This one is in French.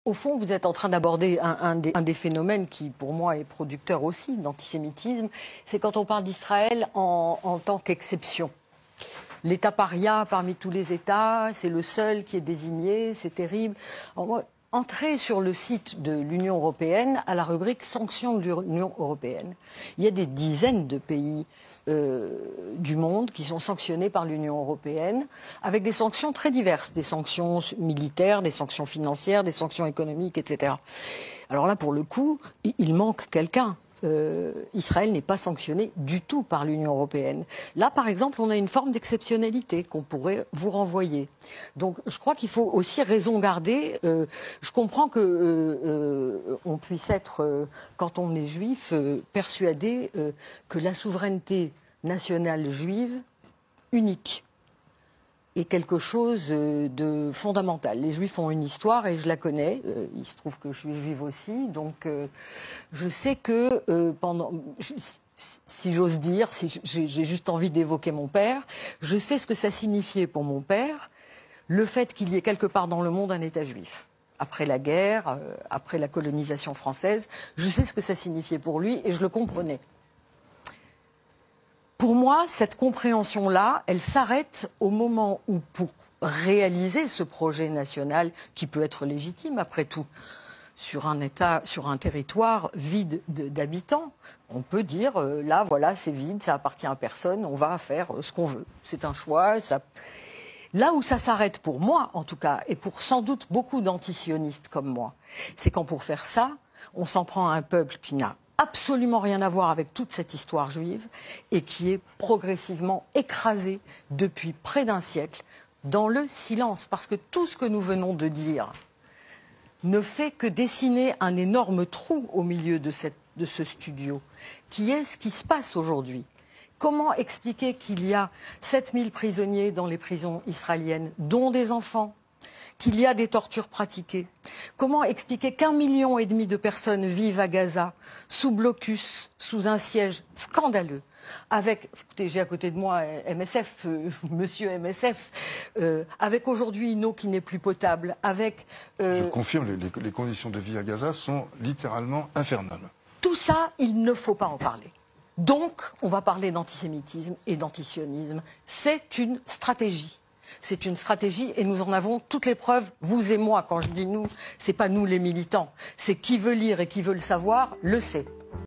Au fond, vous êtes en train d'aborder un des phénomènes qui, pour moi, est producteur aussi d'antisémitisme. C'est quand on parle d'Israël en tant qu'exception. L'État paria parmi tous les États, c'est le seul qui est désigné, c'est terrible. Alors moi, entrez sur le site de l'Union européenne à la rubrique sanctions de l'Union européenne. Il y a des dizaines de pays du monde qui sont sanctionnés par l'Union européenne avec des sanctions très diverses, des sanctions militaires, des sanctions financières, des sanctions économiques, etc. Alors là, pour le coup, il manque quelqu'un. Israël n'est pas sanctionné du tout par l'Union européenne. Là, par exemple, on a une forme d'exceptionnalité qu'on pourrait vous renvoyer. Donc, je crois qu'il faut aussi raison garder. Je comprends que on puisse être, quand on est juif, persuadé que la souveraineté nationale juive, unique, est quelque chose de fondamental. Les Juifs ont une histoire et je la connais. Il se trouve que je suis juive aussi, donc je sais que si j'ose dire, si j'ai juste envie d'évoquer mon père, je sais ce que ça signifiait pour mon père, le fait qu'il y ait quelque part dans le monde un État juif. Après la guerre, après la colonisation française, je sais ce que ça signifiait pour lui et je le comprenais. Pour moi, cette compréhension-là, elle s'arrête au moment où, pour réaliser ce projet national, qui peut être légitime après tout, sur un État, sur un territoire vide d'habitants, on peut dire, là, voilà, c'est vide, ça appartient à personne, on va faire ce qu'on veut. C'est un choix. Là où ça s'arrête pour moi, en tout cas, et pour sans doute beaucoup d'antisionistes comme moi, c'est quand pour faire ça, on s'en prend à un peuple qui n'a absolument rien à voir avec toute cette histoire juive et qui est progressivement écrasé depuis près d'un siècle dans le silence. Parce que tout ce que nous venons de dire ne fait que dessiner un énorme trou au milieu de ce studio, qui est ce qui se passe aujourd'hui. Comment expliquer qu'il y a 7000 prisonniers dans les prisons israéliennes, dont des enfants, qu'il y a des tortures pratiquées? Comment expliquer qu'1,5 million de personnes vivent à Gaza, sous blocus, sous un siège scandaleux, avec, écoutez, j'ai à côté de moi MSF, monsieur MSF, avec aujourd'hui une eau qui n'est plus potable, avec... Je confirme, les conditions de vie à Gaza sont littéralement infernales. Tout ça, il ne faut pas en parler. Donc, on va parler d'antisémitisme et d'antisionisme. C'est une stratégie. C'est une stratégie et nous en avons toutes les preuves, vous et moi. Quand je dis nous, c'est pas nous les militants. C'est qui veut lire et qui veut le savoir, le sait.